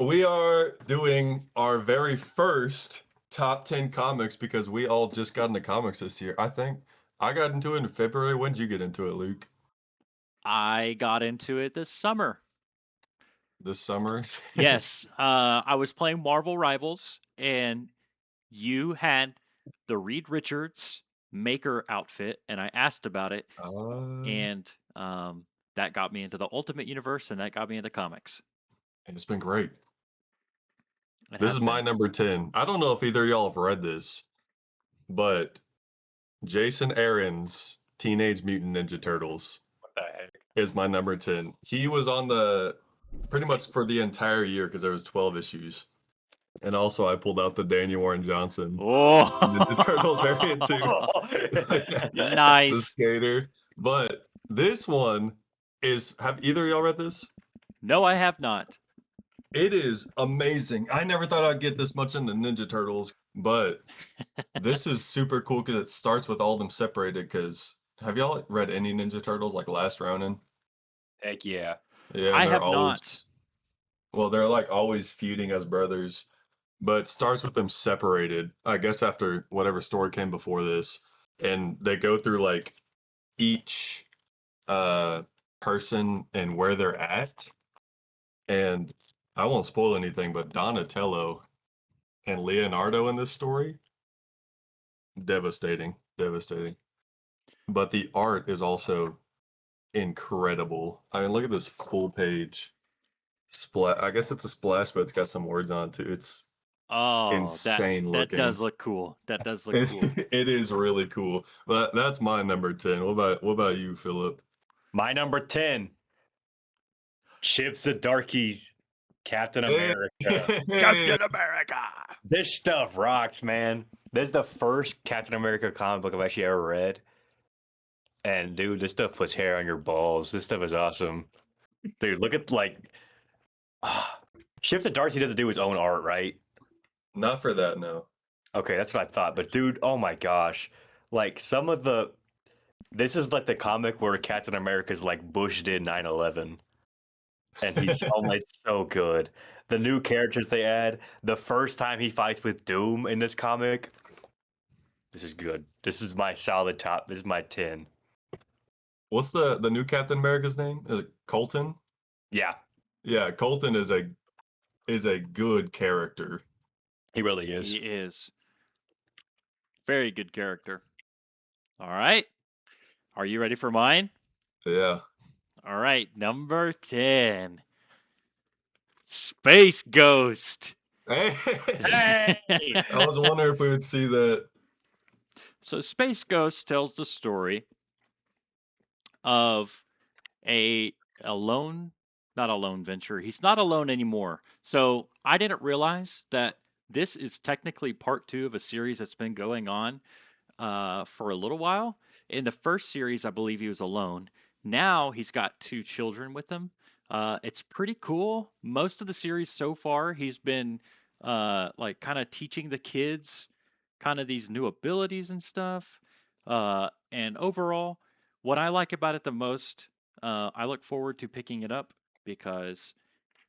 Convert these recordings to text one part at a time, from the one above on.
we are doing our very first top 10 comics because we all just got into comics this year. I think I got into it in February. When did you get into it, Luke? I got into it this summer. This summer? Yes, I was playing Marvel Rivals, and you had the Reed Richards Maker outfit, and I asked about it, uh, and that got me into the Ultimate Universe, and that got me into comics. and it's been great. It This has is my been. number 10. I don't know if either of y'all have read this, but Jason Aaron's Teenage Mutant Ninja Turtles What the heck? is my number 10. He was on the pretty much for the entire year because there was 12 issues. And also I pulled out the Daniel Warren Johnson Ninja Turtles variant too. The Nice. skater. But this one is, have either of y'all read this? No, I have not. It is amazing. I never thought I'd get this much into Ninja Turtles, but this is super cool because it starts with all of them separated. Because have y'all read any Ninja Turtles like Last Ronin? Heck yeah. Yeah, I and they're have not. always, well, they're like always feuding as brothers, but it starts with them separated, I guess after whatever story came before this. And they go through like each uh person and where they're at. And I won't spoil anything, but Donatello and Leonardo in this story, devastating, devastating. But the art is also incredible. I mean, look at this full page splash. I guess it's a splash, but it's got some words on it too. It's Oh, that insane that looking. does look cool. That does look cool. It is really cool. But that's my number 10. What about you, Philip? My number 10, Chip Zdarsky's Captain Hey. America. Captain America. This stuff rocks, man. This is the first Captain America comic book I've actually ever read. And dude, this stuff puts hair on your balls. This stuff is awesome. Dude, look at Chip Zdarsky doesn't do his own art, right? Not for that, no. Okay, that's what I thought. But dude, oh my gosh. Like some of the this is like the comic where Captain America's like Bush did 9/11. And he's oh my it's so good. The new characters they add, the first time he fights with Doom in this comic, this is good. This is my solid top. This is my 10. What's the new Captain America's name? Is it Colton? Yeah, Yeah, Colton is a good character. he really He is. is. Very good character. All right. Are you ready for mine? Yeah. All right. Number 10. Space Ghost. Hey. Hey! I was wondering if we would see that. So Space Ghost tells the story of a lone, not a lone venture. He's not alone anymore. So I didn't realize that this is technically part 2 of a series that's been going on for a little while. In the first series, I believe he was alone. Now he's got 2 children with him. It's pretty cool. Most of the series so far, he's been like kind of teaching the kids kind of these new abilities and stuff. And overall, what I like about it the most, I look forward to picking it up because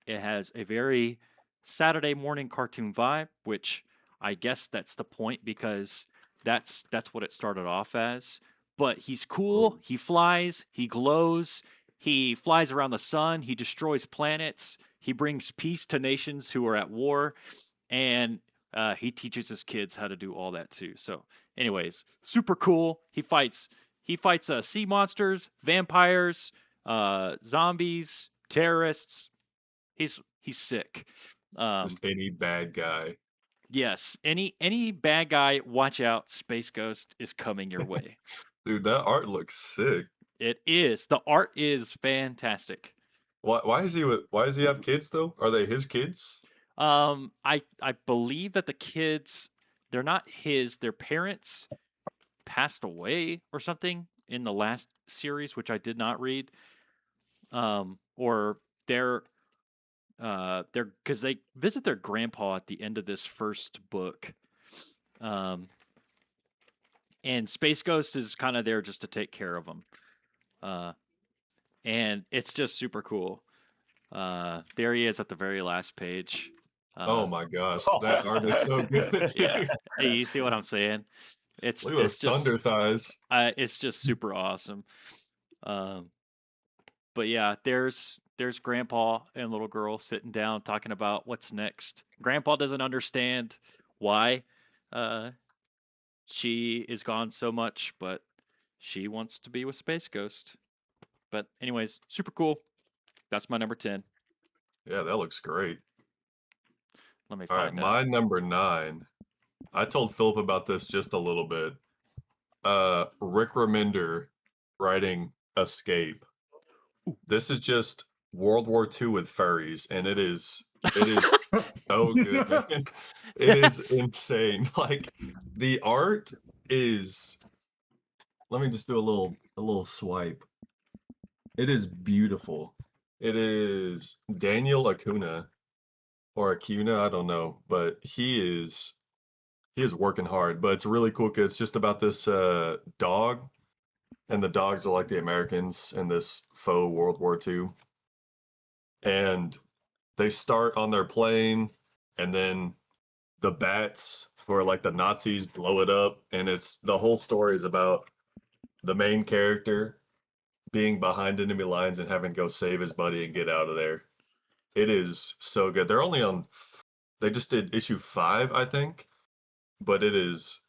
it has a very Saturday morning cartoon vibe, which I guess that's the point because that's what it started off as. But he's cool, he flies, he glows, he flies around the sun, he destroys planets, he brings peace to nations who are at war, and he teaches his kids how to do all that too. So, anyways, super cool. He fights sea monsters, vampires, zombies, terrorists. He's sick. Um, Just any bad guy. yes, any bad guy, watch out. Space Ghost is coming your way. Dude, that art looks sick. It is. The art is fantastic. Why does he have kids though? Are they his kids? I believe that the kids, they're not his. Their parents passed away or something in the last series, which I did not read. Or they're because they visit their grandpa at the end of this first book. Um, and Space Ghost is kind of there just to take care of them. Uh, and it's just super cool. There he is at the very last page. Oh my gosh, Oh, that art is so good, Yeah, dude. you see what I'm saying? It's Look at it's those just thunder thighs. it's just super awesome. Um, but yeah, there's Grandpa and little girl sitting down talking about what's next. Grandpa doesn't understand why uh, she is gone so much, but she wants to be with Space Ghost. But anyways, super cool. That's my number 10. Yeah, that looks great. Let me All right, find my number 9. I told Philip about this just a little bit. Rick Remender writing Escape. This is just World War II with furries, and it is so good, man. It is insane. Like the art is. Let me just do a little swipe. It is beautiful. It is Daniel Acuna or Acuna, I don't know, but he is working hard. But it's really cool because it's just about this dog, and the dogs are like the Americans in this faux World War II, and they start on their plane, and then the bats who are like the Nazis blow it up, and it's the whole story is about the main character being behind enemy lines and having to go save his buddy and get out of there. It is so good. They're only on they just did issue 5, I think, but it is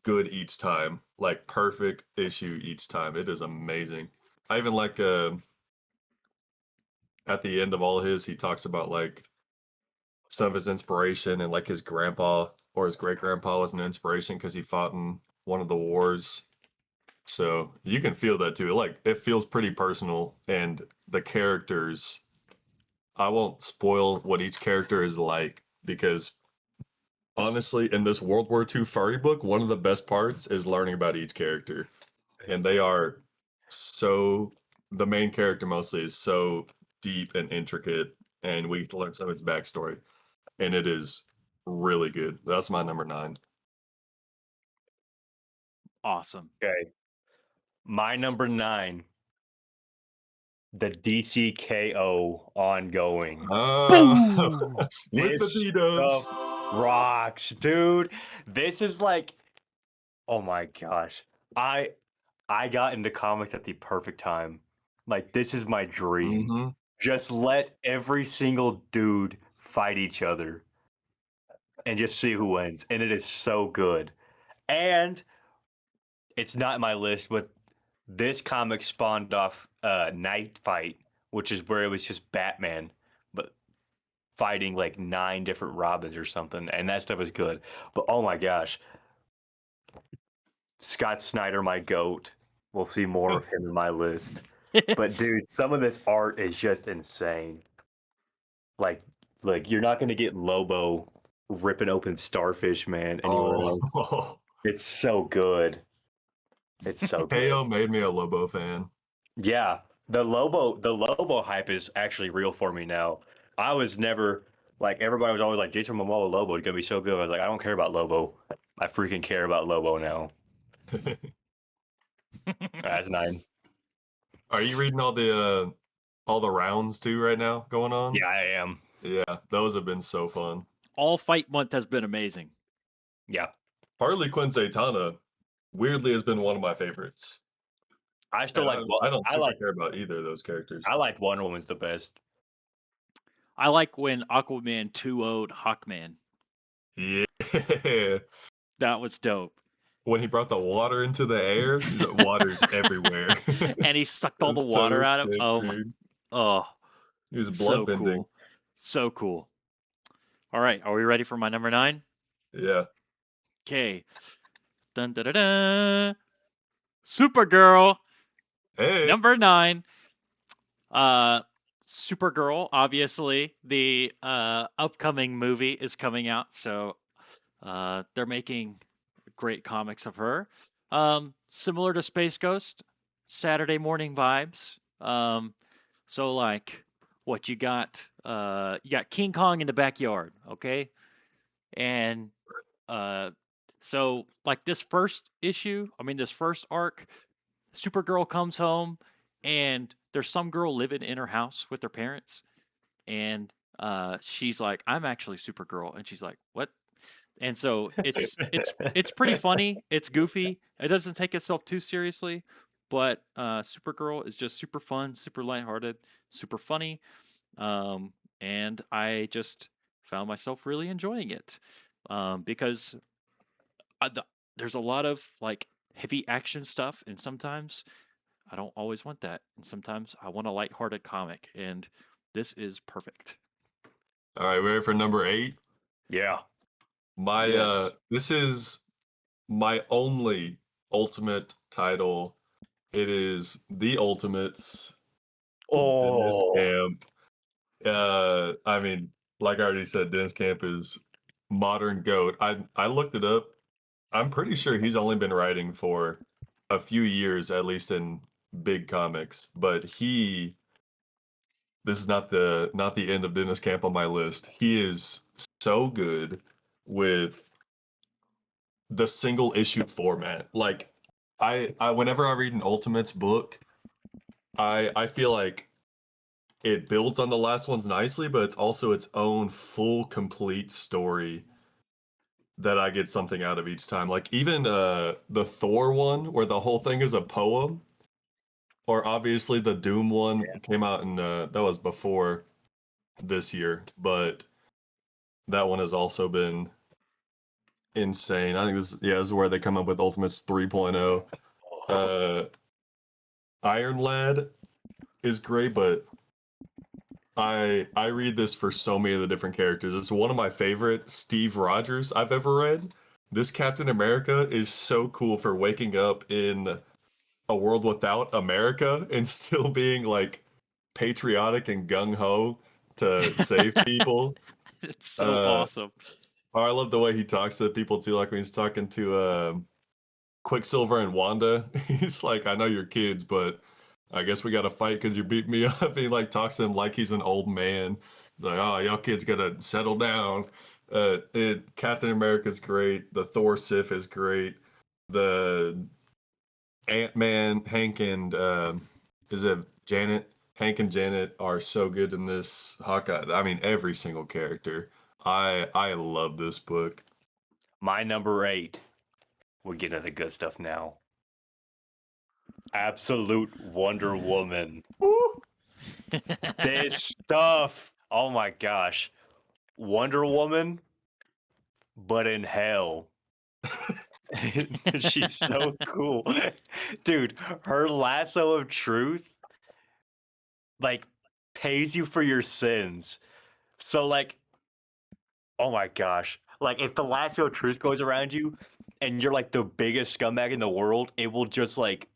good each time. Like perfect issue each time. It is amazing. I even like at the end of all his he talks about like some of his inspiration and like his grandpa or his great grandpa was an inspiration because he fought in one of the wars. So you can feel that too. Like it feels pretty personal, and the characters. I won't spoil what each character is like because honestly, in this World War II furry book, one of the best parts is learning about each character, and they are so. The main character mostly is so deep and intricate, and we get to learn some of his backstory, and it is really good. That's my number 9. Awesome. okay. My number 9, the DCKO ongoing. Ah, Boom! with the This D stuff dubs. rocks, dude. This is like, oh my gosh. I I got into comics at the perfect time. Like this is my dream. Mm-hmm. Just let every single dude fight each other and just see who wins. And it is so good. And it's not in my list, but this comic spawned off Night Fight, which is where it was just Batman, but fighting like 9 different Robins or something, and that stuff is good. But oh my gosh, Scott Snyder, my goat. We'll see more of him in my list. But dude, some of this art is just insane. Like, like you're not gonna get Lobo ripping open Starfish Man anywhere else. Oh, It's so good. It's so good. KO made me a Lobo fan. Yeah, the Lobo hype is actually real for me now. I was never like everybody was always like Jason Momoa Lobo is gonna be so good. I was like, I don't care about Lobo. I freaking care about Lobo now. That's 9. Are you reading all the rounds too right now going on? Yeah, I am. Yeah, those have been so fun. All Fight Month has been amazing. Yeah, Harley Quinn Zatanna weirdly has been one of my favorites. I still And like. I don't I super like. care about either of those characters. I like Wonder Woman's the best. I like when Aquaman 2-0'd Hawkman. Yeah. That was dope. When he brought the water into the air, the water's everywhere. And he sucked all the It's water so out of. sick, Oh my! dude. Oh, He was so bloodbending. cool, so cool. All right, are we ready for my number 9? Yeah. Okay. Dun dun dun dun. Supergirl, Hey. number 9. Uh, Supergirl, obviously, the upcoming movie is coming out, so they're making great comics of her. Similar to Space Ghost, Saturday morning vibes. So like, what you got? You got King Kong in the backyard, okay? And so like this first issue, I mean this first arc, Supergirl comes home and there's some girl living in her house with her parents, and she's like, "I'm actually Supergirl," and she's like, "What?" And so it's pretty funny. It's goofy. It doesn't take itself too seriously, but Supergirl is just super fun, super lighthearted, super funny, and I just found myself really enjoying it because there's a lot of like heavy action stuff, and sometimes I don't always want that, and sometimes I want a lighthearted comic, and this is perfect. All right, ready for number 8? Yeah. My Yes. this is my only ultimate title. It is The Ultimates, Dennis Oh, Camp. I mean, like I already said, Dennis Camp is modern GOAT. I looked it up. I'm pretty sure he's only been writing for a few years, at least in big comics. But this is not the end of Dennis Camp on my list. He is so good with the single issue format. Like I whenever I read an Ultimates book, I feel like it builds on the last ones nicely, but it's also its own full complete story that I get something out of each time. Like even the Thor one where the whole thing is a poem, or obviously the Doom one came out in that was before this year, but that one has also been insane. I think this is where they come up with Ultimates 3.0. Uh Iron Lad is great, but I read this for so many of the different characters. It's one of my favorite Steve Rogers I've ever read. This Captain America is so cool for waking up in a world without America and still being like patriotic and gung ho to save people. It's so Uh, awesome. I love the way he talks to people too. Like when he's talking to Quicksilver and Wanda, he's like, "I know you're kids, but I guess we got to fight because you beat me up." He like talks to him like he's an old man. He's like, "Oh, y'all kids gotta settle down." Captain America's great. The Thor Sif is great. The Ant-Man, Hank and is it Janet? Hank and Janet are so good in this. Hawkeye. I mean, every single character. I love this book. my number 8. We're getting to the good stuff now. Absolute Wonder Woman. Woo! This stuff. Oh my gosh. Wonder Woman, but in hell. She's so cool. Dude, her lasso of truth like pays you for your sins. So like, oh my gosh. Like if the lasso of truth goes around you and you're like the biggest scumbag in the world, it will just like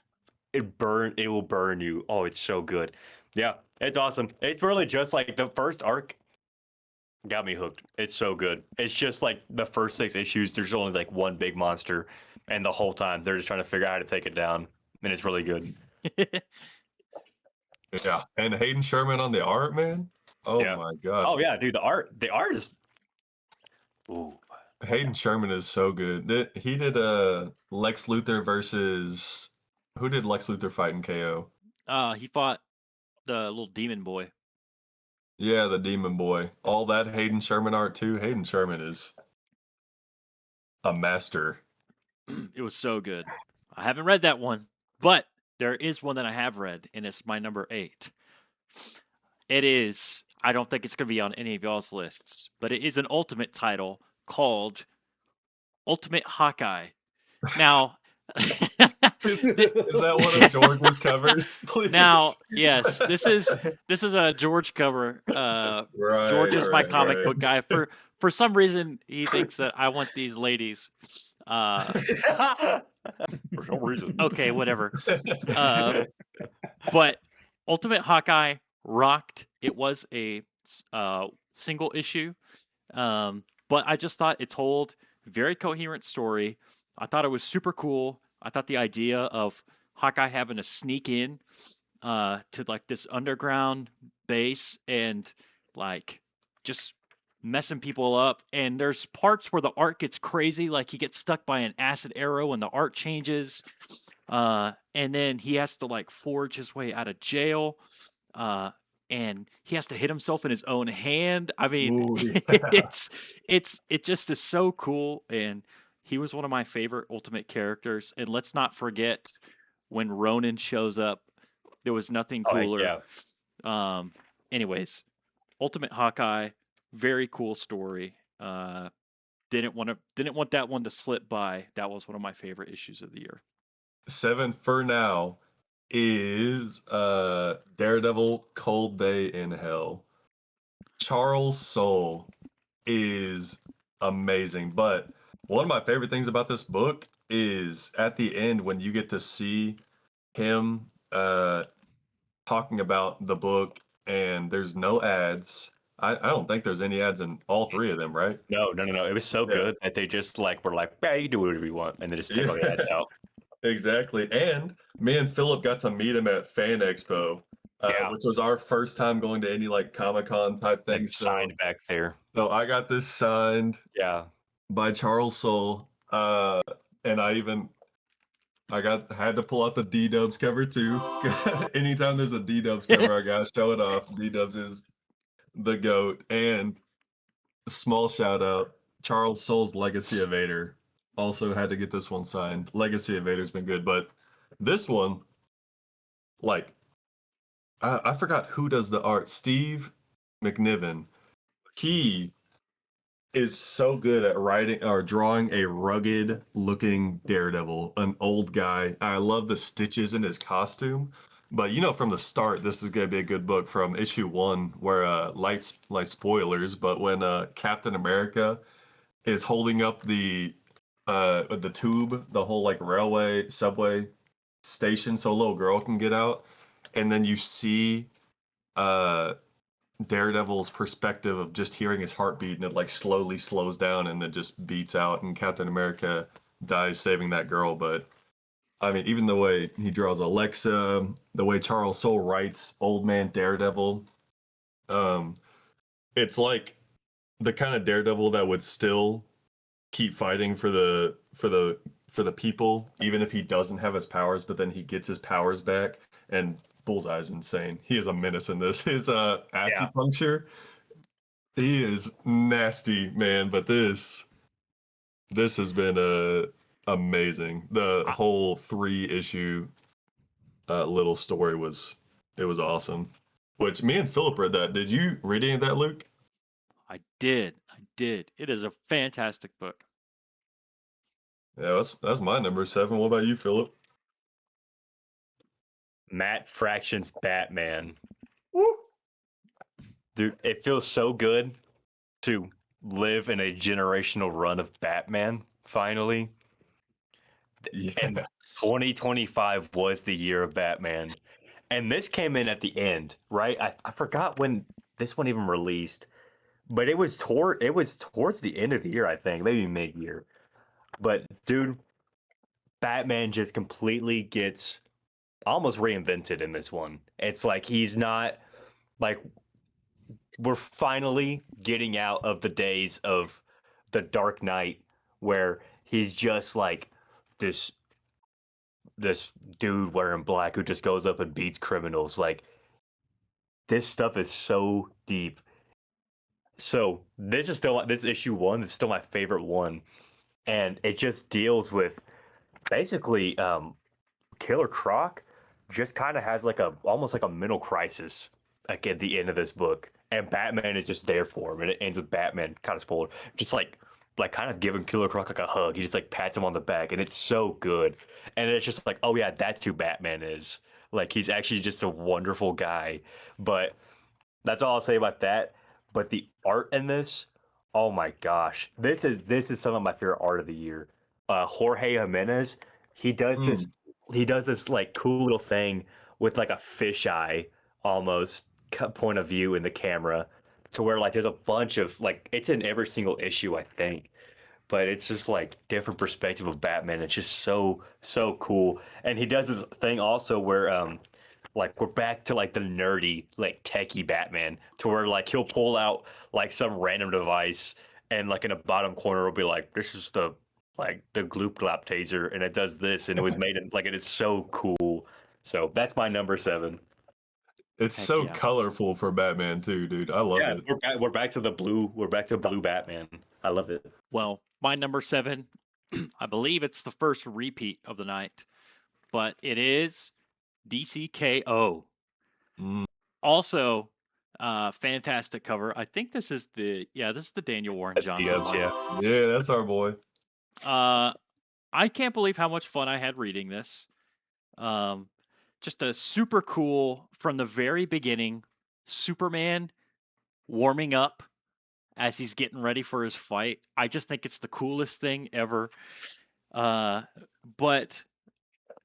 it will burn you. Oh, it's so good. Yeah, it's awesome. It's really just like the first arc got me hooked. It's so good. It's just like the first 6 issues, there's only like one big monster, and the whole time they're just trying to figure out how to take it down. And it's really good. Yeah, and Hayden Sherman on the art, man. Oh Yeah. my gosh. Oh yeah, dude, the art is ooh. Hayden Sherman is so good. He did Lex Luthor versus who did Lex Luthor fight in KO? He fought the little demon boy. Yeah, the Demon Boy. All that Hayden Sherman art too. Hayden Sherman is a master. It was so good. I haven't read that one, but there is one that I have read, and it's my number 8. It is, I don't think it's going to be on any of y'all's lists, but it is an Ultimate title called Ultimate Hawkeye. Now, Is that one of George's covers? Please. now, yes, this is a George cover. Right, George is my right, comic right. book guy. For some reason, he thinks that I want these ladies. For some reason. Okay, whatever. But Ultimate Hawkeye rocked. It was a single issue, but I just thought it told a very coherent story. I thought it was super cool. I thought the idea of Hawkeye having to sneak in to like this underground base and like just messing people up. And there's parts where the art gets crazy, like he gets stuck by an acid arrow and the art changes. And then he has to like forge his way out of jail. Uh, and he has to hit himself in his own hand. I mean, Ooh, yeah. it just is so cool. And he was one of my favorite Ultimate characters. And let's not forget when Ronan shows up, there was nothing Oh, heck cooler. yeah. Um, anyways, Ultimate Hawkeye, very cool story. Didn't want that one to slip by. That was one of my favorite issues of the year. 7 for now is Daredevil Cold Day in Hell. Charles Soule is amazing, but one of my favorite things about this book is at the end when you get to see him talking about the book and there's no ads. I don't think there's any ads in all 3 of them, right? No, no, no, no. It was so Yeah. good that they just like were like, yeah, you can do whatever you want, and they just take all the Yeah. ads out. Exactly. And me and Philip got to meet him at Fan Expo, Yeah, which was our first time going to any like Comic Con type like thing. signed back there. So I got this signed Yeah, by Charles Soule. And I had to pull out the D Dubs cover too. Anytime there's a D Dubs cover, I gotta show it off. D Dubs is the GOAT. And a small shout out, Charles Soule's Legacy of Vader. Also had to get this one signed. Legacy of Vader's been good, but this one, like, I forgot who does the art. Steve McNiven. He is so good at writing or drawing a rugged looking Daredevil, an old guy. I love the stitches in his costume. But you know from the start, this is gonna be a good book from issue 1, where light spoilers, but when Captain America is holding up the tube, the whole like railway subway station, so a little girl can get out, and then you see uh Daredevil's perspective of just hearing his heartbeat, and it like slowly slows down and it just beats out, and Captain America dies saving that girl. But I mean, even the way he draws Alexa, the way Charles Soule writes Old Man Daredevil, um, it's like the kind of Daredevil that would still keep fighting for the people, even if he doesn't have his powers, but then he gets his powers back. And Bullseye's insane. He is a menace in this. His yeah. acupuncture, he is nasty, man. But this has been amazing. The I, whole 3 issue little story was awesome. Which me and Philip read that. Did you read any of that, Luke? I did. I did. It is a fantastic book. Yeah, that's my number 7. What about you, Philip? Matt Fraction's Batman. Woo! Dude, it feels so good to live in a generational run of Batman, finally. Yeah. And 2025 was the year of Batman. And this came in at the end, right? I forgot when this one even released, but it was towards the end of the year, I think, maybe mid-year. But dude, Batman just completely gets almost reinvented in this one. It's like he's not like we're finally getting out of the days of the Dark Knight where he's just like this this dude wearing black who just goes up and beats criminals. Like this stuff is so deep. So this issue 1 is still my favorite one, and it just deals with basically Killer Croc just kind of has like a almost like a mental crisis like at the end of this book, and Batman is just there for him, and it ends with Batman kind of spoiled, just like kind of giving Killer Croc like a hug. He just like pats him on the back, and it's so good, and it's just like, oh yeah, that's who Batman is. Like he's actually just a wonderful guy, but that's all I'll say about that. But the art in this, oh my gosh, this is some of my favorite art of the year. Jorge Jimenez, he does this Mm. he does this like cool little thing with like a fisheye almost point of view in the camera, to where like there's a bunch of like it's in every single issue I think, but it's just like different perspective of Batman. It's just so cool. And he does this thing also where like we're back to like the nerdy like techie Batman, to where like he'll pull out like some random device, and like in the bottom corner will be like, this is the like the gloop glop taser, and it does this, and it was made in like it is so cool. So that's my number 7. It's Heck so yeah. colorful for Batman too, dude. I love Yeah, it. we're back to the blue. We're back to blue Batman. I love it. Well, my number 7, I believe it's the first repeat of the night, but it is DCKO. Mm, Also, fantastic cover. I think this is the Daniel Warren That's Johnson Diaz, one. yeah. yeah, that's our boy. I can't believe how much fun I had reading this. Just a super cool from the very beginning. Superman warming up as he's getting ready for his fight. I just think it's the coolest thing ever. But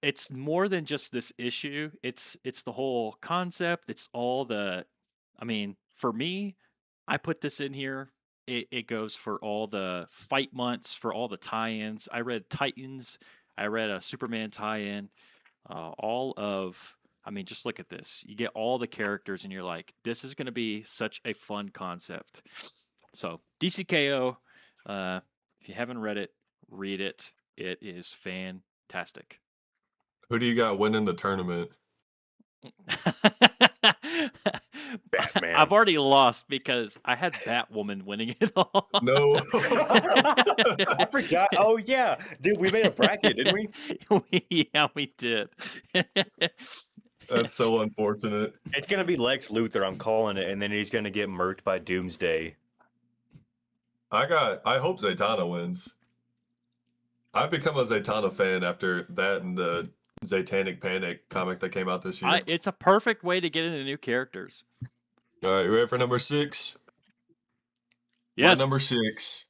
it's more than just this issue. It's the whole concept. It's all the. I mean, for me, I put this in here. It goes for all the fight months, for all the tie-ins. I read Titans. I read a Superman tie-in. All of. I mean, just look at this. You get all the characters, and you're like, this is going to be such a fun concept. So DCKO. If you haven't read it, read it. It is fantastic. Who do you got winning the tournament? Batman. I've already lost because I had Batwoman winning it all. No. I forgot. Oh yeah, dude, we made a bracket, didn't we? Yeah, we did. That's so unfortunate. It's gonna be Lex Luthor. I'm calling it, and then he's gonna get murked by Doomsday. I hope Zatanna wins. I've become a Zatanna fan after that and the Zatanic Panic comic that came out this year. It's a perfect way to get into new characters. All right, you ready for number 6? Yes. My number 6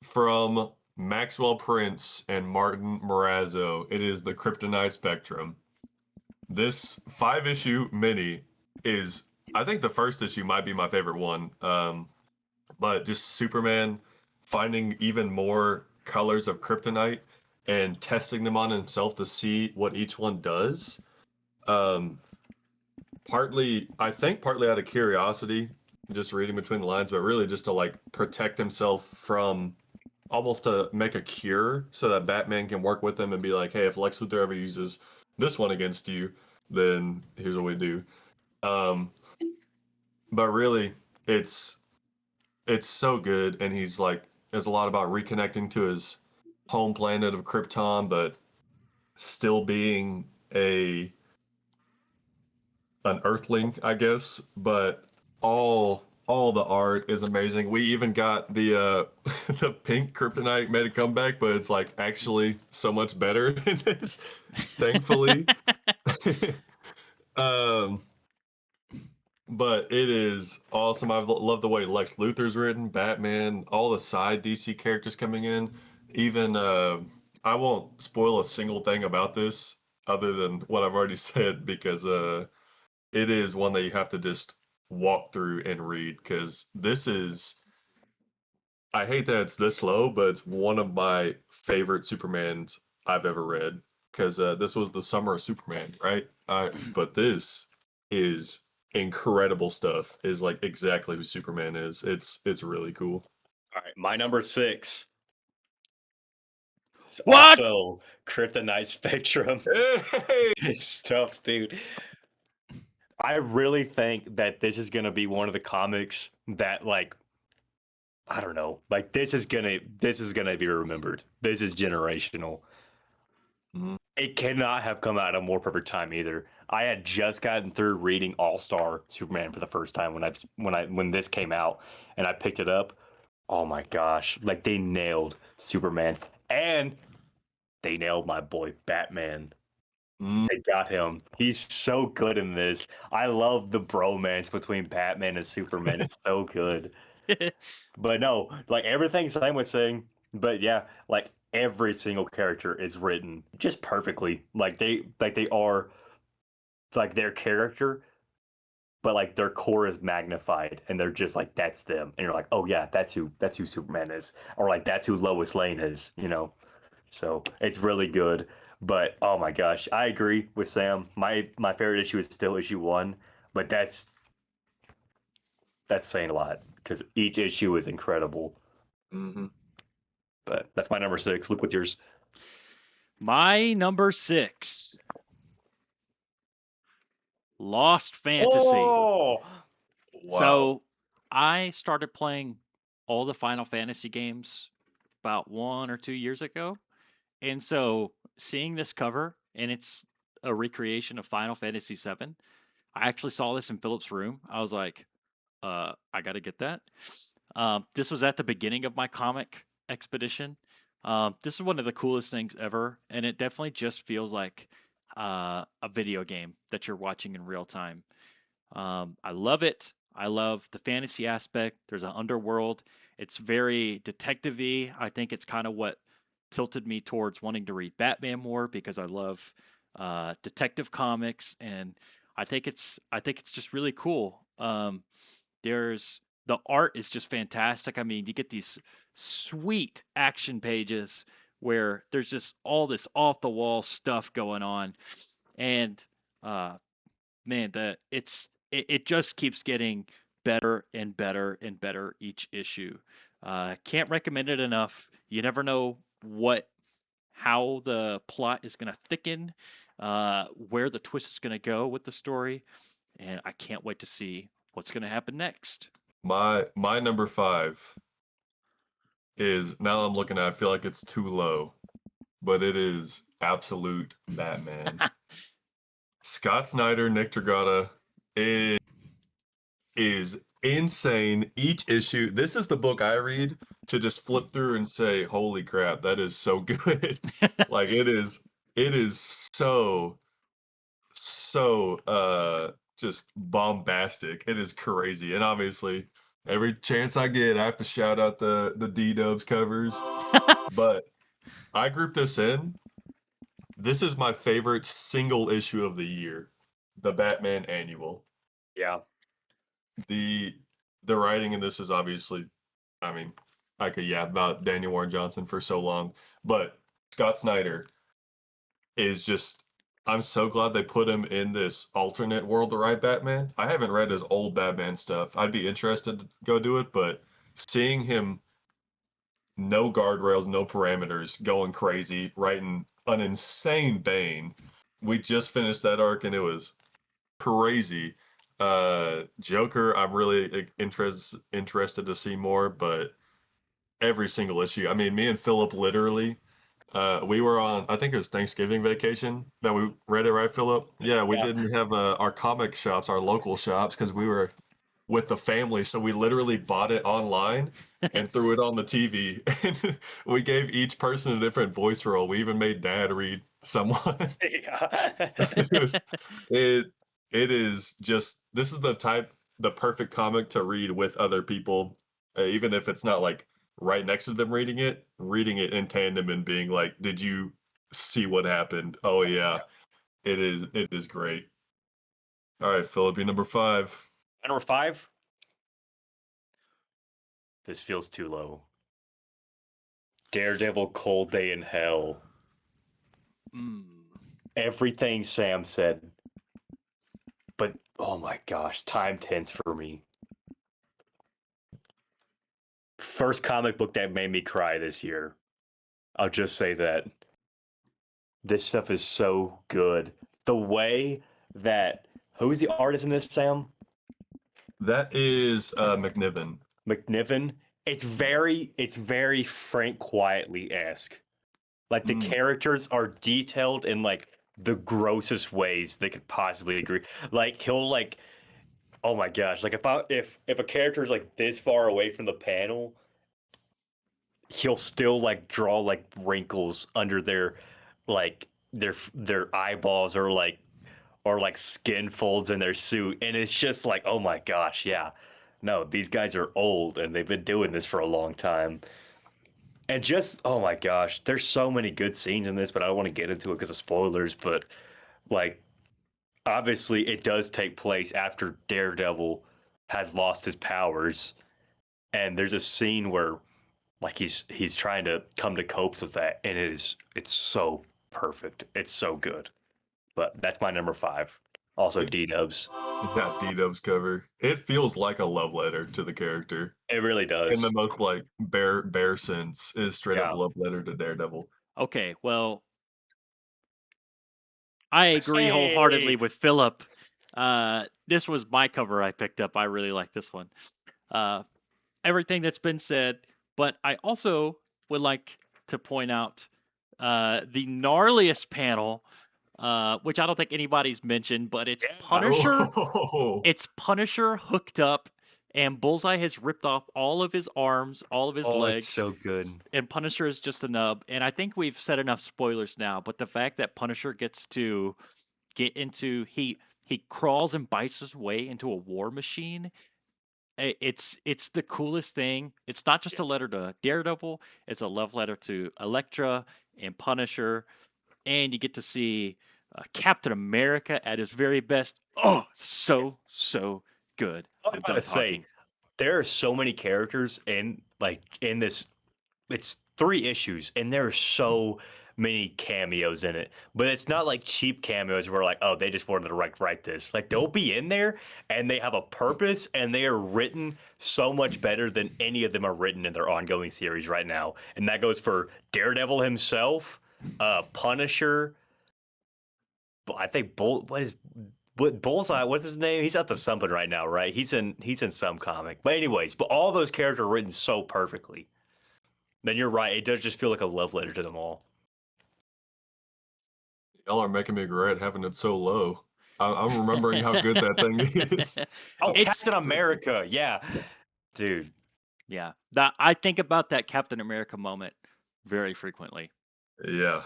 from Maxwell Prince and Martin Morazzo. It is the Kryptonite Spectrum. This 5-issue mini is, I think the first issue might be my favorite one. But just Superman finding even more colors of kryptonite and testing them on himself to see what each one does. Partly out of curiosity, just reading between the lines, but really just to like protect himself from, almost to make a cure so that Batman can work with him and be like, hey, if Lex Luthor ever uses this one against you, then here's what we do. But really, it's so good, and he's like, there's a lot about reconnecting to his home planet of Krypton, but still being an Earthling, I guess. But all the art is amazing. We even got the the pink Kryptonite made a comeback, but it's like actually so much better in this, thankfully. But it is awesome. I've loved the way Lex Luthor's written, Batman, all the side DC characters coming in. Even I won't spoil a single thing about this other than what I've already said, because it is one that you have to just walk through and read, because this is, I hate that it's this low, but it's one of my favorite Supermans I've ever read, because this was the summer of Superman, right? But this is incredible stuff. Is like exactly who Superman is. It's really cool. All right, my number 6. It's What? also Kryptonite Spectrum. Hey! It's tough, dude. I really think that this is gonna be one of the comics that, like, I don't know, like this is gonna be remembered. This is generational. Mhm. It cannot have come out at a more perfect time either. I had just gotten through reading All Star Superman for the first time when this came out, and I picked it up. Oh my gosh, like they nailed Superman, and they nailed my boy Batman. They got him. He's so good in this. I love the bromance between Batman and Superman. It's so good. But no, like everything Sam was saying, but yeah, like every single character is written just perfectly. Like they are like their character, but like their core is magnified and they're just like that's them. And you're like, "Oh yeah, that's who Superman is." Or like that's who Lois Lane is, you know. So, it's really good. But oh my gosh, I agree with Sam. My favorite issue is still issue 1, but that's saying a lot because each issue is incredible. Mm-hmm. But that's my number 6. Luke, what's yours? My number 6, Lost Fantasy. Oh, Wow. So I started playing all the Final Fantasy games about 1 or 2 years ago. And so seeing this cover, and it's a recreation of Final Fantasy VII. I actually saw this in Philip's room. I was like, I got to get that. This was at the beginning of my comic expedition. This is one of the coolest things ever, and it definitely just feels like a video game that you're watching in real time. I love it. I love the fantasy aspect. There's an underworld. It's very detective-y. I think it's kind of what tilted me towards wanting to read Batman more because I love detective comics, and I think it's just really cool. There's the art is just fantastic. I mean, you get these sweet action pages where there's just all this off the wall stuff going on, and uh, man, it just keeps getting better and better and better each issue. Can't recommend it enough. You never know how the plot is going to thicken, where the twist is going to go with the story, and I can't wait to see what's going to happen next. My number 5 is, now I'm looking at it, I feel like it's too low, but it is Absolute Batman. Scott Snyder, Nick Dragata is insane. Each issue, this is the book I read to just flip through and say, "Holy crap, that is so good!" Like it is so just bombastic. It is crazy, and obviously, every chance I get, I have to shout out the D-Dubs covers. But I group this in. This is my favorite single issue of the year, the Batman Annual. yeah. The the writing in this is obviously, I mean, I could yap about Daniel Warren Johnson for so long, but Scott Snyder is just, I'm so glad they put him in this alternate world to write Batman. I haven't read his old Batman stuff. I'd be interested to go do it, but seeing him, no guardrails, no parameters, going crazy, writing an insane Bane. We just finished that arc and it was crazy. Joker, I'm really interested to see more, but every single issue. I mean, me and Philip literally, we were on, I think it was Thanksgiving vacation that we read it, right, Philip? Yeah, we Yeah. didn't have our comic shops, our local shops, because we were with the family, so we literally bought it online and threw it on the TV. And we gave each person a different voice role. We even made Dad read someone. Yeah. It was it it is just, this is the perfect comic to read with other people, even if it's not like right next to them reading it in tandem and being like, did you see what happened? Oh yeah, it is great. All right, Philip, you're number 5. Number 5. This feels too low. Daredevil Cold Day in Hell. Mm. Everything Sam said. But oh my gosh, time tense for me. First comic book that made me cry this year. I'll just say that. This stuff is so good. The way that, who's the artist in this, Sam? That is McNiven. McNiven. It's very Frank Quietly-esque. Like the characters are detailed in like the grossest ways they could possibly agree. Like he'll like, oh my gosh, like if a character is like this far away from the panel, he'll still like draw like wrinkles under their like their eyeballs or like skin folds in their suit, and it's just like, oh my gosh, yeah. No, these guys are old and they've been doing this for a long time. And just, oh my gosh, there's so many good scenes in this, but I don't want to get into it because of spoilers. But like, obviously, it does take place after Daredevil has lost his powers, and there's a scene where like he's trying to come to copes with that, and it's so perfect, it's so good. But that's my number 5 Also, D-Dubs. Yeah, D-Dub's cover. It feels like a love letter to the character It really in the does. most like bare sense. Is straight up Yeah. love letter to Daredevil. Okay, well, I agree wholeheartedly Hey! with Philip. This was my cover I picked up. I really like this one. Uh, everything that's been said, but I also would like to point out the gnarliest panel, which I don't think anybody's mentioned, but it's Yeah. Punisher. Oh, It's Punisher hooked up, and Bullseye has ripped off all of his arms, all of his Oh, it's legs, so good. and Punisher is just a nub. And I think we've said enough spoilers now, but the fact that Punisher gets to get into he crawls and bites his way into a war machine. It's the coolest thing. It's not just Yeah. a letter to Daredevil, it's a love letter to Elektra and Punisher, and you get to see Captain America at his very best. Oh, so good. I I'm gotta done say, talking. there are so many characters in this. It's 3 issues, and there are so many cameos in it. But it's not like cheap cameos where like, oh, they just wanted to write this. Like they'll be in there, and they have a purpose, and they are written so much better than any of them are written in their ongoing series right now. And that goes for Daredevil himself, Punisher. I think Bullseye, what's his name? He's up to something right now, right? He's in some comic. But anyways, but all those characters are written so perfectly. Then you're right. It does just feel like a love letter to them all. y'all are making me regret having it so low. I'm remembering how good that thing is. Oh, It's Captain America. Yeah. Dude. yeah. That I think about that Captain America moment very frequently. Yeah,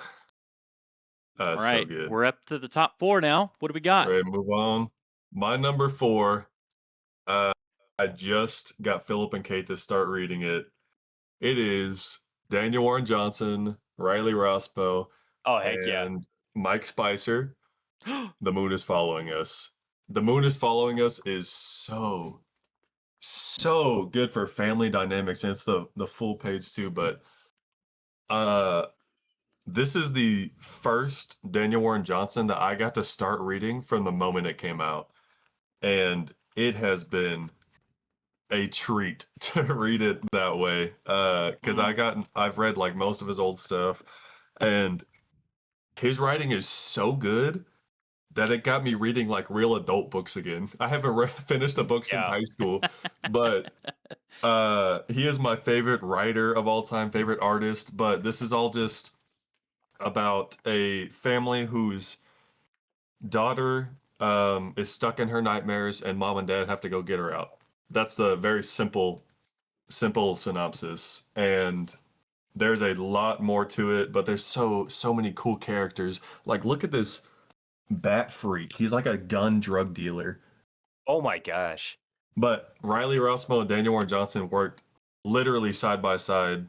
All so right, good. we're up to the top 4 now. What do we got? Ready to move on? My number 4. Uh, I just got Philip and Kate to start reading it. It is Daniel Warren Johnson, Riley Rospo, Oh, heck yeah. and Mike Spicer. The Moon is Following Us. The Moon is Following Us is so good for family dynamics, and it's the full page too. But uh, this is the first Daniel Warren Johnson that I got to start reading from the moment it came out, and it has been a treat to read it that way. Because I've read like most of his old stuff, and his writing is so good that it got me reading like real adult books again. I haven't finished a book since Yeah. high school, but he is my favorite writer of all time, favorite artist. But this is all just about a family whose daughter is stuck in her nightmares, and mom and dad have to go get her out. That's the very simple synopsis, and there's a lot more to it. But there's so many cool characters. Like, look at this Bat Freak. He's like a gun drug dealer. Oh my gosh. But Riley Rossmo and Daniel Warren Johnson worked literally side by side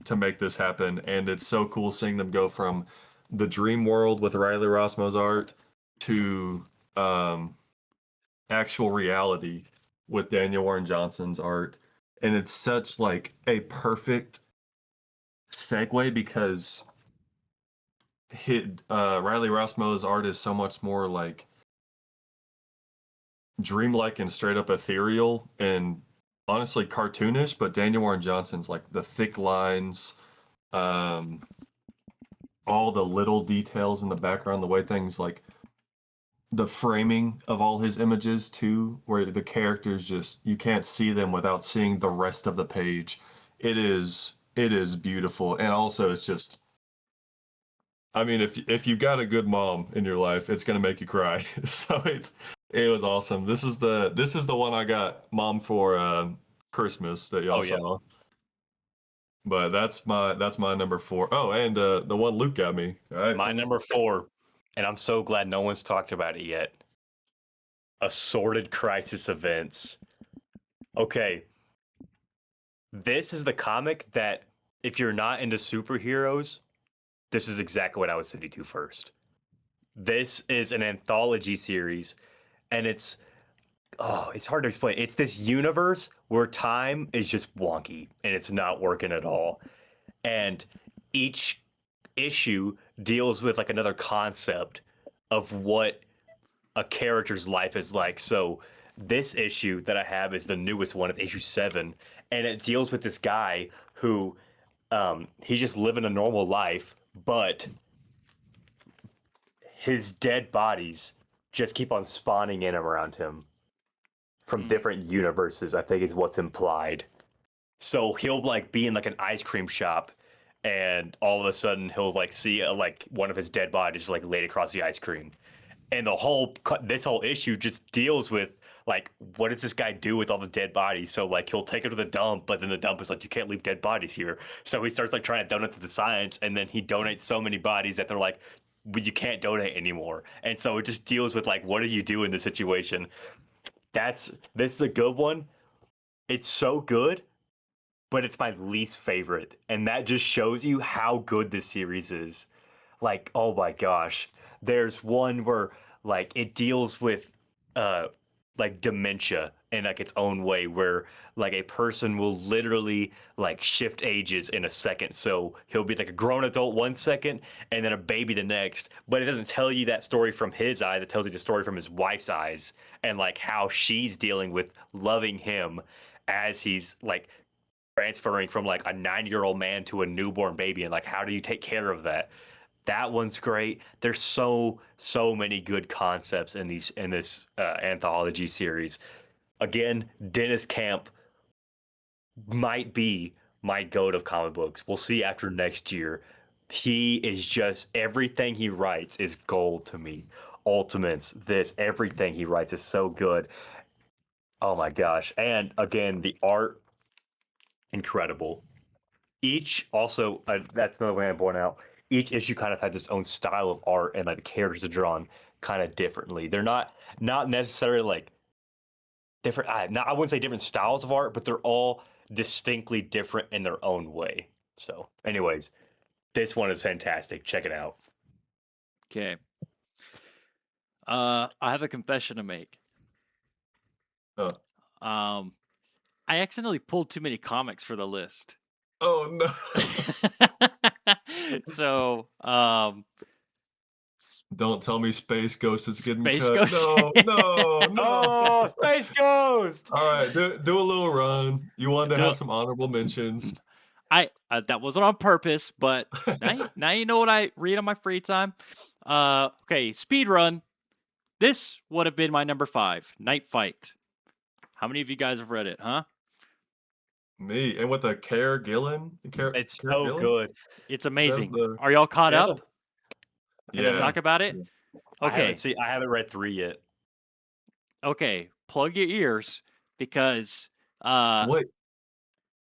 to make this happen. And it's so cool seeing them go from the dream world with Riley Rossmo's art to actual reality with Daniel Warren Johnson's art. And it's such like a perfect segue because Riley Rossmo's art is so much more like dreamlike and straight up ethereal and honestly cartoonish, but Daniel Warren Johnson's like the thick lines, um, all the little details in the background, the way things like the framing of all his images too, where the characters just you can't see them without seeing the rest of the page. It is beautiful, and also it's just I mean, if you've got a good mom in your life, it's gonna make you cry. So it was awesome. This is the one I got mom for Christmas that y'all Oh yeah. saw. But that's my number 4. Oh, and the one Luke got me. All right, My number 4, and I'm so glad no one's talked about it yet. Assorted Crisis Events. Okay. This is the comic that if you're not into superheroes, this is exactly what I would send you to first. This is an anthology series, and it's hard to explain. It's this universe where time is just wonky and it's not working at all. And each issue deals with like another concept of what a character's life is like. So this issue that I have is the newest one. It's issue 7, and it deals with this guy who he's just living a normal life, but his dead bodies just keep on spawning in around him from Mm. different universes, I think is what's implied. So he'll like be in like an ice cream shop, and all of a sudden he'll like see like one of his dead bodies like laid across the ice cream, and this whole issue just deals with like what does this guy do with all the dead bodies. So like he'll take it to the dump, but then the dump is like, you can't leave dead bodies here. So he starts like trying to donate to the science, and then he donates so many bodies that they're like, you can't donate anymore. And so it just deals with like, what do you do in this situation? This is a good one. It's so good, but it's my least favorite, and that just shows you how good this series is. Like, oh my gosh, there's one where like it deals with uh like dementia in like its own way, where like a person will literally like shift ages in a second. So he'll be like a grown adult 1 second and then a baby the next, but it doesn't tell you that story from his eyes. It tells you the story from his wife's eyes, and like how she's dealing with loving him as he's like transferring from like a 9-year-old man to a newborn baby, and like how do you take care of that. That one's great. There's so many good concepts in this anthology series. Again, Dennis Camp might be my goat of comic books. We'll see after next year. He is just, everything he writes is gold to me. Ultimates, everything he writes is so good. Oh my gosh. And again, the art, incredible. Each also, that's another way I point out. Each issue kind of has its own style of art, and like the characters are drawn kind of differently. They're not necessarily like different. I wouldn't say different styles of art, but they're all distinctly different in their own way. So, anyways, this one is fantastic. Check it out. Okay. I have a confession to make. Oh. Um, I accidentally pulled too many comics for the list. Oh no. So, Don't tell me Space Ghost is getting Space cut. Ghost. No, no, no. Oh, Space Ghost! All right, do a little run. You wanted to Do- have some honorable mentions. that wasn't on purpose, but now you know what I read on my free time. Okay, speed run. This would have been my number 5, Night Fight. How many of you guys have read it, huh? Me and with the Care Gillen. It's Care so Gillen? good. It's Says amazing. the Are y'all caught Yeah, up? Can we yeah. talk about it? Okay. I haven't read 3 yet. Okay. Plug your ears because uh Wait,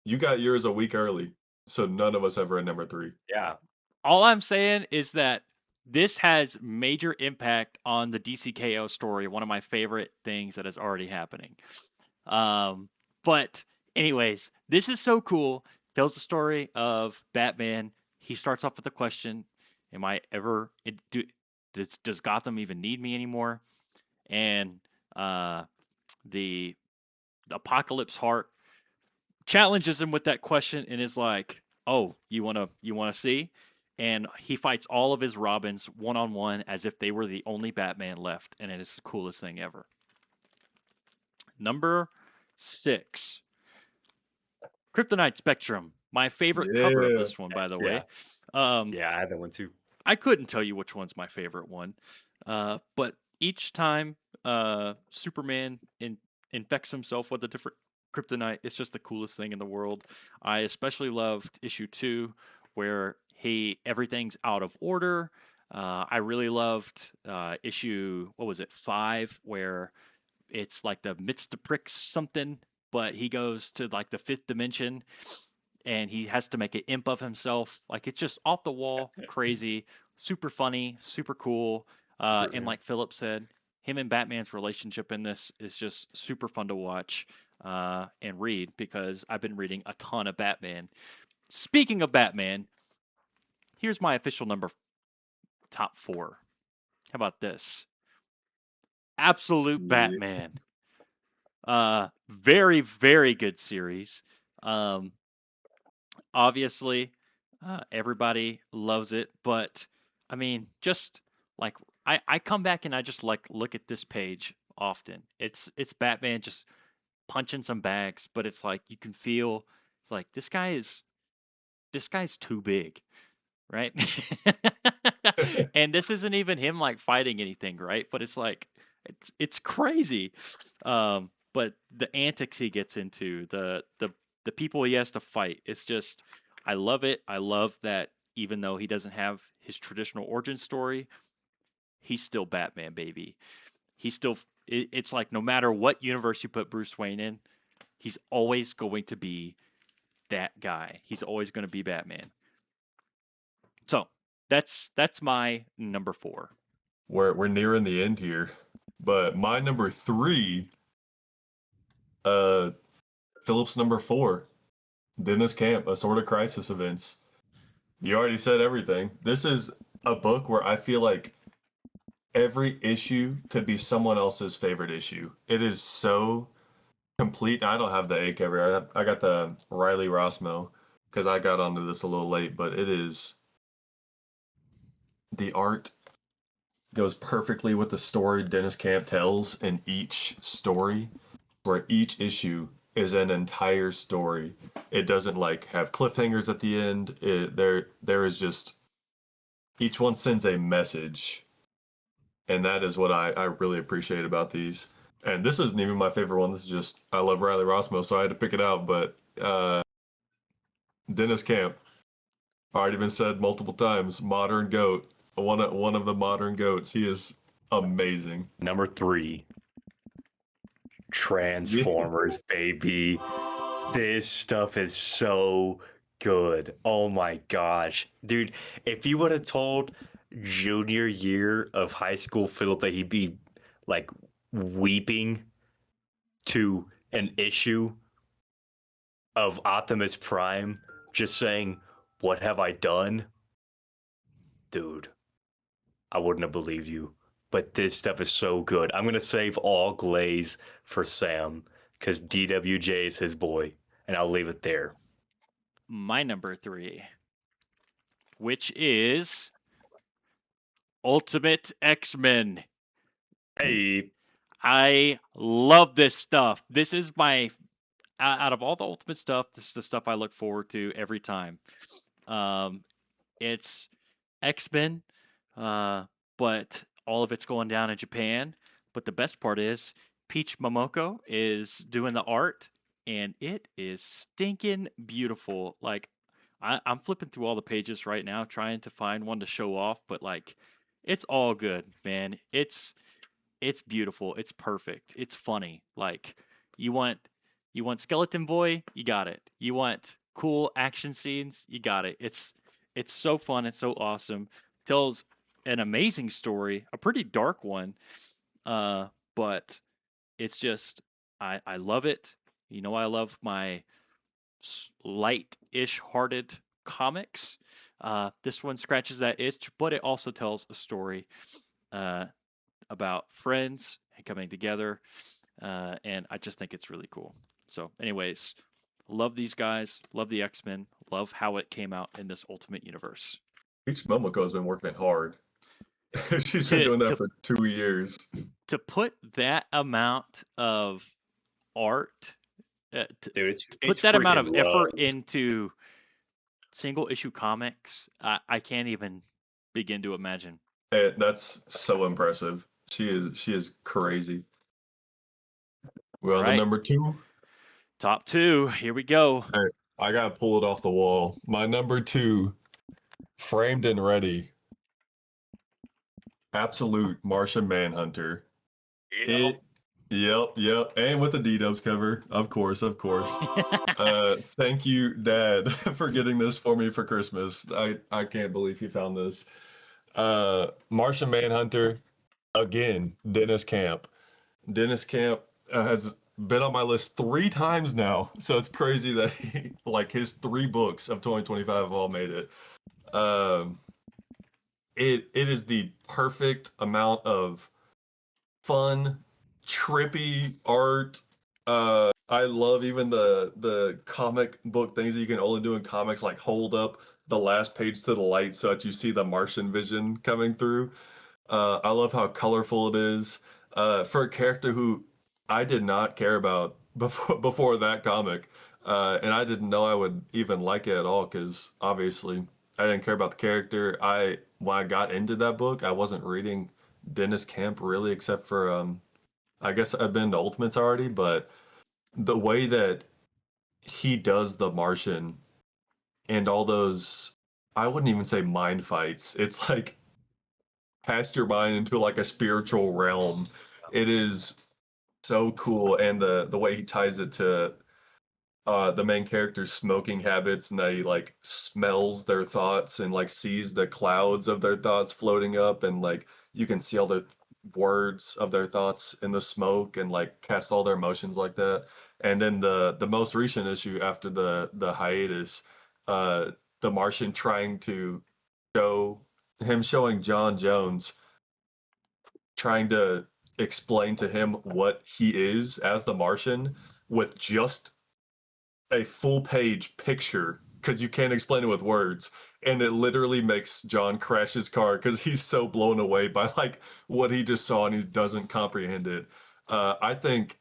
you got yours a week early, so none of us have read number 3. Yeah. all I'm saying is that this has major impact on the DCKO story, one of my favorite things that is already happening. But anyways, this is so cool. Tells the story of Batman. He starts off with the question, "Am I ever? Does Gotham even need me anymore?" And the Apocalypse Heart challenges him with that question and is like, "Oh, you wanna see?" And he fights all of his Robins one on one as if they were the only Batman left, and it is the coolest thing ever. Number 6, Kryptonite Spectrum. My favorite cover of Yeah. this one, by the Yeah. way. Um, Yeah, I had that one too. I couldn't tell you which one's my favorite one, but each time Superman infects himself with a different kryptonite, it's just the coolest thing in the world. I especially loved issue 2, where everything's out of order. I really loved issue, what was it, 5, where it's like the midst of pricks something, but he goes to like the 5th dimension and he has to make an imp of himself. Like it's just off the wall, crazy, super funny, super cool. And like Philip said, him and Batman's relationship in this is just super fun to watch and read because I've been reading a ton of Batman. Speaking of Batman, here's my official top 4. How about this? Absolute Yeah. Batman. Very, very good series. Obviously, everybody loves it, but I mean, just like I come back and I just like look at this page often. It's Batman just punching some bags, but it's like you can feel it's like this guy's too big, right? And this isn't even him like fighting anything, right? But it's like it's crazy. But the antics he gets into, the people he has to fight, it's just I love it. I love that even though he doesn't have his traditional origin story, he's still Batman, baby. He's still it's like no matter what universe you put Bruce Wayne in, he's always going to be that guy. He's always going to be Batman. So that's my number 4. We're nearing the end here, but my number 3, uh, Philip's number 4, Dennis Camp, Assorted Crisis Events. You already said everything. This is a book where I feel like every issue could be someone else's favorite issue. It is so complete. I don't have the A cover. I got the Riley Rossmo because I got onto this a little late, but it is the art goes perfectly with the story Dennis Camp tells in each story, where each issue is an entire story. It doesn't like have cliffhangers at the end. There is just each one sends a message, and that is what I really appreciate about these. And this isn't even my favorite one. This is just I love Riley Rossmo, so I had to pick it out. But Dennis Camp, already been said multiple times, modern goat, one of the modern goats. He is amazing. Number 3, Transformers, baby. This stuff is so good. Oh my gosh. Dude, if you would have told junior year of high school Philip that he'd be like weeping to an issue of Optimus Prime just saying, "What have I done?" Dude, I wouldn't have believed you. But this stuff is so good. I'm going to save all glaze for Sam because DWJ is his boy. And I'll leave it there. My number 3, which is Ultimate X-Men. Hey, I love this stuff. This is my out of all the Ultimate stuff, this is the stuff I look forward to every time. It's X-Men, but all of it's going down in Japan. But the best part is Peach Momoko is doing the art, and it is stinking beautiful. Like I'm flipping through all the pages right now, trying to find one to show off, but like it's all good, man. It's beautiful. It's perfect. It's funny. Like you want Skeleton Boy, you got it. You want cool action scenes, you got it. It's so fun. It's so awesome. Tells an amazing story, a pretty dark one, but it's just I love it. You know, I love my light-ish hearted comics. This one scratches that itch, but it also tells a story about friends and coming together, and I just think it's really cool. So, anyways, love these guys, love the X-Men, love how it came out in this Ultimate Universe. Peach Momoko has been working hard. She's been To doing that to for 2 years. to put that amount of art, to dude, put it's that amount of freaking effort love. into single issue comics, I can't even begin to imagine. That's so impressive. She is crazy. All Well, the right, number 2, top 2. Here we go. I gotta pull it off the wall. My number 2, framed and ready. Absolute Martian Manhunter. It, yep, and with the D-Dubs cover, of course. Thank you, Dad, for getting this for me for Christmas. I can't believe you found this. Martian Manhunter, again, Dennis Camp. Dennis Camp has been on my list 3 times now, so it's crazy that like his 3 books of 2025 have all made it. Um, it is the perfect amount of fun, trippy art. I love even the comic book things that you can only do in comics, like hold up the last page to the light so that you see the Martian vision coming through. I love how colorful it is. For a character who I did not care about before that comic, and I didn't know I would even like it at all because obviously I didn't care about the character. When I got into that book, I wasn't reading Dennis Camp really, except for I guess I've been to Ultimates already, but the way that he does the Martian and all those, I wouldn't even say mind fights. It's like cast your mind into like a spiritual realm. It is so cool, and the way he ties it to the main character's smoking habits, and that he like smells their thoughts and like sees the clouds of their thoughts floating up, and like you can see all the words of their thoughts in the smoke, and like catch all their emotions like that. And then the most recent issue after the hiatus, uh the Martian trying to show showing John Jones, trying to explain to him what he is as the Martian with just a full page picture, because you can't explain it with words, and it literally makes John crash his car because he's so blown away by like what he just saw and he doesn't comprehend it. I think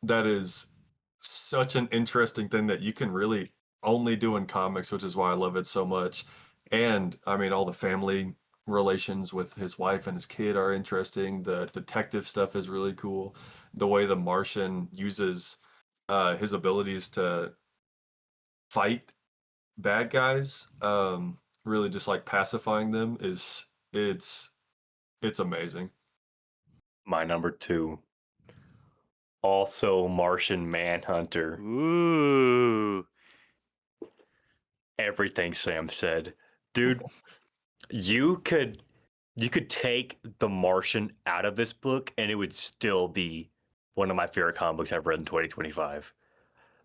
that is such an interesting thing that you can really only do in comics, which is why I love it so much. And I mean, all the family relations with his wife and his kid are interesting. The detective stuff is really cool. The way the Martian uses his abilities to fight bad guys, really just like pacifying them, is it's amazing. My number two, also Martian Manhunter. Ooh. Everything Sam said, dude. You could take the Martian out of this book, and it would still be one of my favorite comic books I've read in 2025.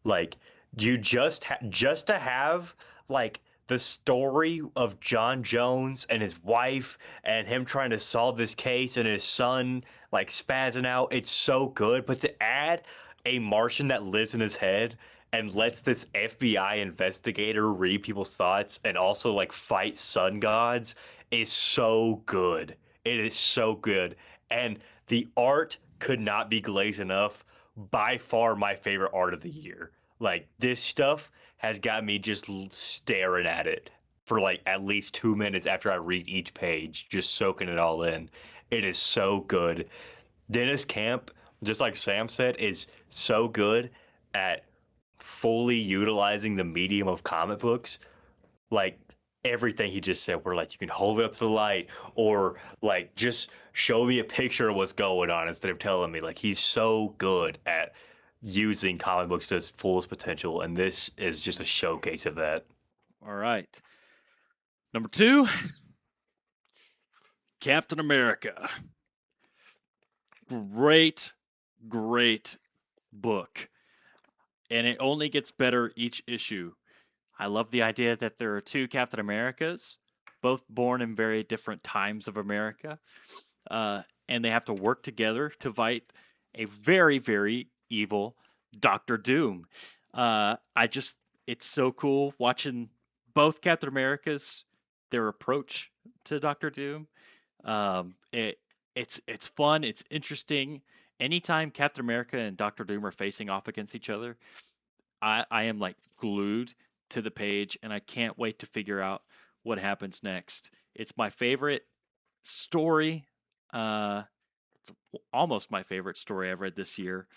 Like, you just to have like the story of John Jones and his wife and him trying to solve this case and his son like spazzing out. It's so good. But to add a Martian that lives in his head and lets this FBI investigator read people's thoughts and also like fight sun gods is so good. It is so good. And the art could not be glazed enough. By far my favorite art of the year. Like, this stuff has got me just staring at it for like at least 2 minutes after I read each page, just soaking it all in. It is so good. Dennis Camp, just like Sam said, is so good at fully utilizing the medium of comic books. Like, everything he just said, where like you can hold it up to the light, or like just show me a picture of what's going on instead of telling me. Like, he's so good at using comic books to its fullest potential, and this is just a showcase of that. All right. Number two, Captain America. Great, great book. And it only gets better each issue. I love the idea that there are two Captain Americas, both born in very different times of America, and they have to work together to fight a very, very evil Doctor Doom. It's so cool watching both Captain Americas, their approach to Doctor Doom. It's fun, it's interesting. Anytime Captain America and Doctor Doom are facing off against each other, I am like glued to the page, and I can't wait to figure out what happens next. It's my favorite story. It's almost my favorite story I've read this year.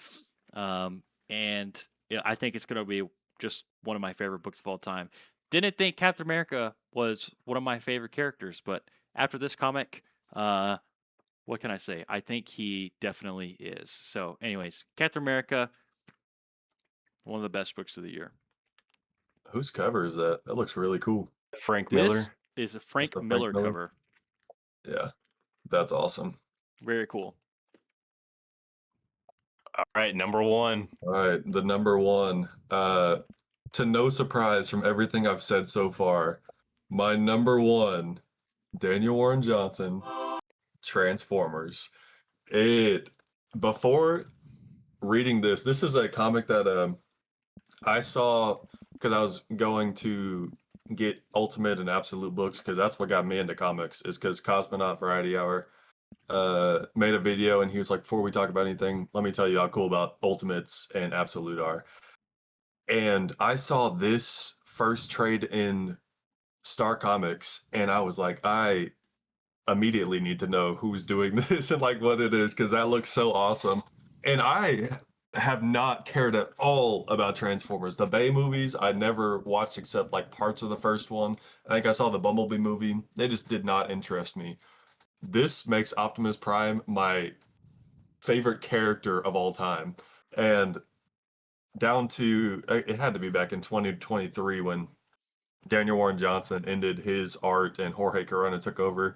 And yeah, I think it's going to be just one of my favorite books of all time. Didn't think Captain America was one of my favorite characters, but after this comic, what can I say? I think he definitely is. So, anyways, Captain America, one of the best books of the year. Whose cover is that? That looks really cool. Frank This Miller. is a That's Frank the Frank Miller Miller. cover. Yeah, that's awesome. Very cool. All right, number one. All right, the number one. To no surprise from everything I've said so far, my number one, Daniel Warren Johnson, Transformers. It Before reading this is a comic that I saw because I was going to get Ultimate and Absolute books, because that's what got me into comics, is because Cosmonaut Variety Hour. made a video, and he was like, "Before we talk about anything, let me tell you how cool about Ultimates and Absolute are." And I saw this first trade in Star Comics, and I was like, I immediately need to know who's doing this and like what it is because that looks so awesome. And I have not cared at all about Transformers. The Bay movies I never watched except like parts of the first one. I think I saw the Bumblebee movie. They just did not interest me. This makes Optimus Prime my favorite character of all time. And down to it had to be back in 2023 when Daniel Warren Johnson ended his art and Jorge Corona took over.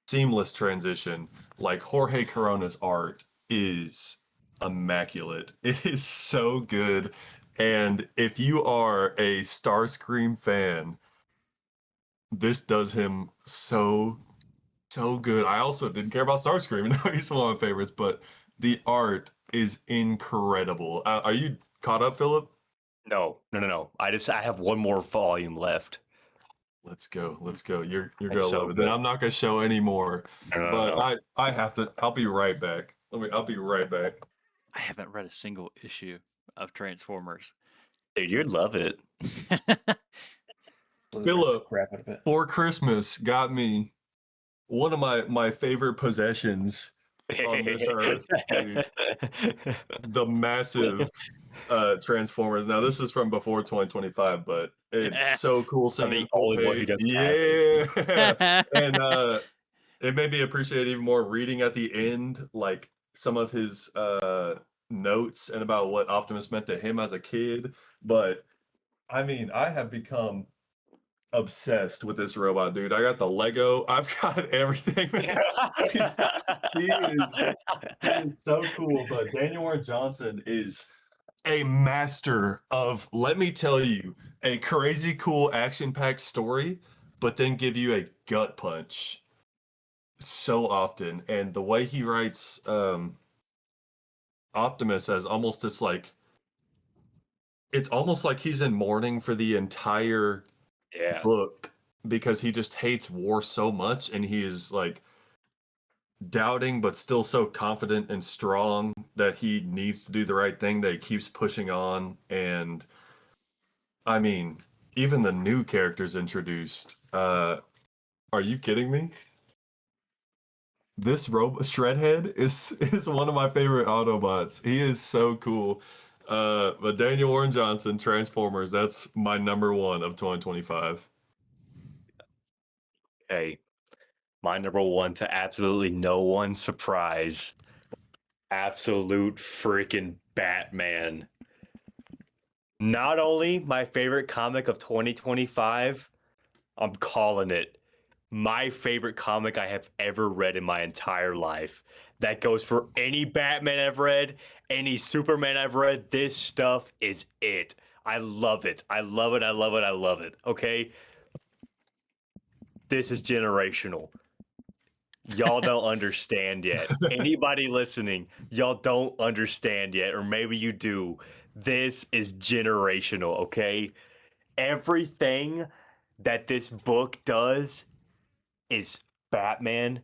Seamless transition. Like Jorge Corona's art is immaculate. It is so good. And if you are a Starscream fan, this does him so good. I also didn't care about Starscream, and now he's one of my favorites, but the art is incredible. Are you caught up, Philip? No. I have one more volume left. Let's go. Let's go. You're It's gonna so love it. Then good. I'm not gonna show any more. But No. I have to. I'll be right back. I'll be right back. I haven't read a single issue of Transformers. Dude, you'd love it. Philip, Crap out of it. for Christmas, got me one of my favorite possessions on this earth, dude. The massive Transformers. Now this is from before 2025, but it's so cool seeing the the full only one who page. does Yeah. And it made me appreciate even more reading at the end, like some of his notes and about what Optimus meant to him as a kid. But I mean, I have become obsessed with this robot, dude. I got the Lego. I've got everything, man. He is so cool. But Daniel Warren Johnson is a master of, let me tell you, a crazy cool action-packed story, but then give you a gut punch so often. And the way he writes Optimus as almost this like, it's almost like he's in mourning for the entire Yeah. book because he just hates war so much, and he is like doubting but still so confident and strong that he needs to do the right thing that he keeps pushing on. And I mean, even the new characters introduced, are you kidding me? This robot Shredhead is one of my favorite Autobots. He is so cool. But Daniel Warren Johnson, Transformers, that's my number one of 2025. Hey, my number one, to absolutely no one's surprise, absolute freaking Batman. Not only my favorite comic of 2025, I'm calling it my favorite comic I have ever read in my entire life. That goes for any Batman I've read, any Superman I've read. This stuff is it. I love it. I love it. I love it. I love it. Okay? This is generational. Y'all don't understand yet. Anybody listening, y'all don't understand yet, or maybe you do. This is generational, okay? Everything that this book does is Batman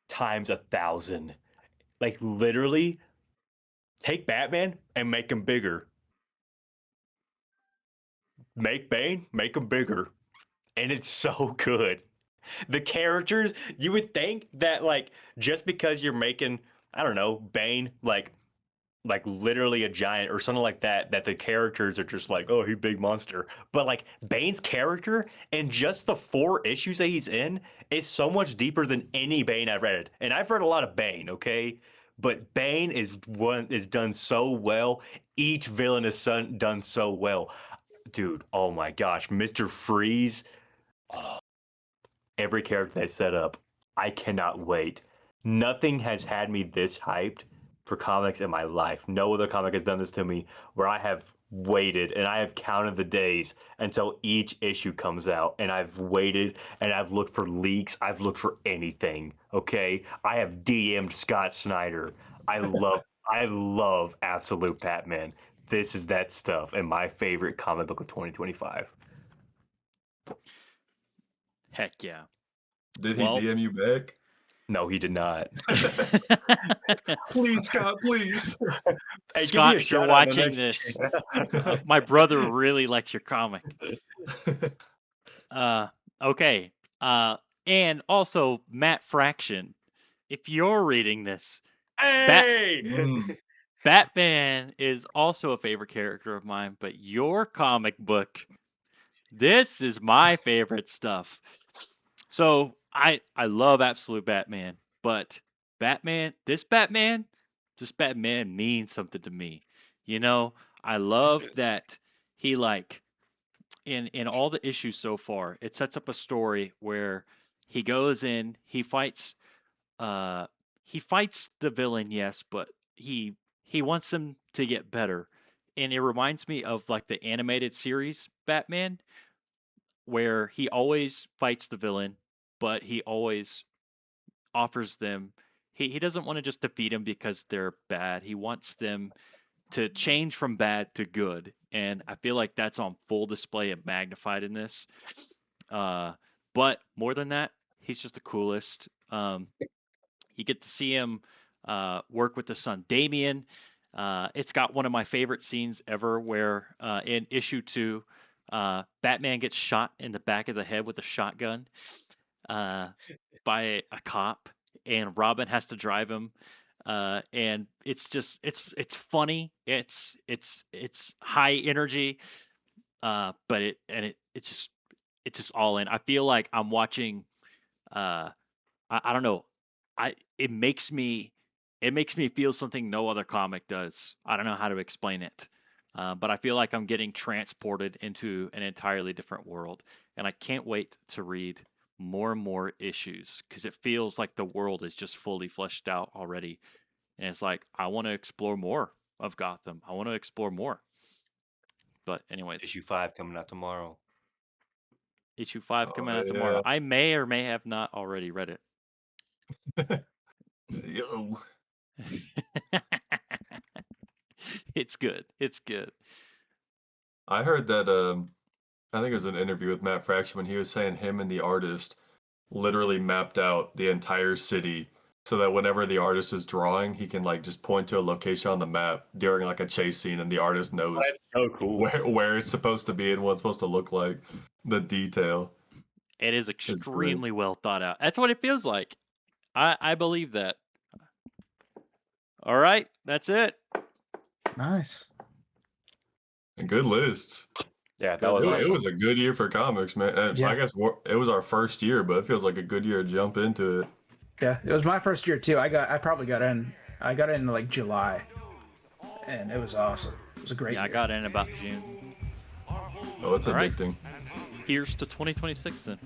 times 1,000. Like literally, take Batman and make him bigger. Make Bane, make him bigger. And it's so good. The characters, you would think that like just because you're making, I don't know, Bane like literally a giant or something like that, that the characters are just like, oh, he big monster. But like Bane's character and just the 4 issues that he's in is so much deeper than any Bane I've read. And I've read a lot of Bane, okay? But Bane is done so well. Each villain is done so well. Dude, oh my gosh, Mr. Freeze. Oh, every character they set up, I cannot wait. Nothing has had me this hyped for comics in my life. No other comic has done this to me where I have waited and I have counted the days until each issue comes out, and I've waited and I've looked for leaks. I've looked for anything. Okay. I have DM'd Scott Snyder. I love Absolute Batman. This is that stuff and my favorite comic book of 2025. Heck yeah. Did he Well, DM you back? No, he did not. Please, Scott, please. Hey, give me Scott, a if you're shout out in the watching next this, game. my brother really likes your comic. Okay. And also Matt Fraction, if you're reading this, Hey! Mm. Batman is also a favorite character of mine, but your comic book, this is my favorite stuff. So I love Absolute Batman, but this Batman means something to me. You know, I love that he like in all the issues so far, it sets up a story where he goes in, uh he fights the villain, yes, but he wants him to get better. And it reminds me of like the animated series Batman, where he always fights the villain, but he always offers them he doesn't want to just defeat them because they're bad. He wants them to change from bad to good. And I feel like that's on full display and magnified in this. But more than that, he's just the coolest. You get to see him work with the son Damien. It's got one of my favorite scenes ever where in issue 2, Batman gets shot in the back of the head with a shotgun by a cop, and Robin has to drive him. And it's just it's funny. It's high energy, but it's just all in. I feel like I'm watching. I don't know. It makes me feel something no other comic does. I don't know how to explain it, but I feel like I'm getting transported into an entirely different world, and I can't wait to read more and more issues because it feels like the world is just fully fleshed out already, and it's like I want to explore more of Gotham. I want to explore more. But anyways, Issue 5 coming out tomorrow. issue 5 coming Oh, out tomorrow. I may or may have not already read it. Yo. It's good. It's good. I heard that I think it was an interview with Matt Fraction when he was saying him and the artist literally mapped out the entire city so that whenever the artist is drawing, he can like just point to a location on the map during like a chase scene and the artist knows That's so cool. where it's supposed to be and what it's supposed to look like. The detail. It is great. extremely well thought out. That's what it feels like. I believe that. All right, that's it. Nice. And good lists. Yeah, Good that was It, list. it awesome. was a good year for comics, man. And Yeah. I guess it was our first year, but it feels like a good year to jump into it. Yeah, it was my first year too. I probably got in. I got in like July, and it was awesome. It was a great Yeah, I year. got in about June. Oh, it's All right. addicting. Here's to 2026 then.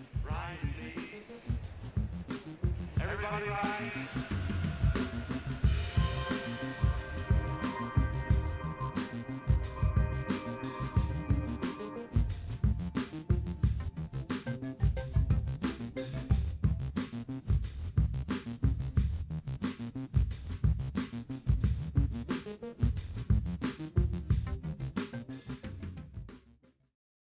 Everybody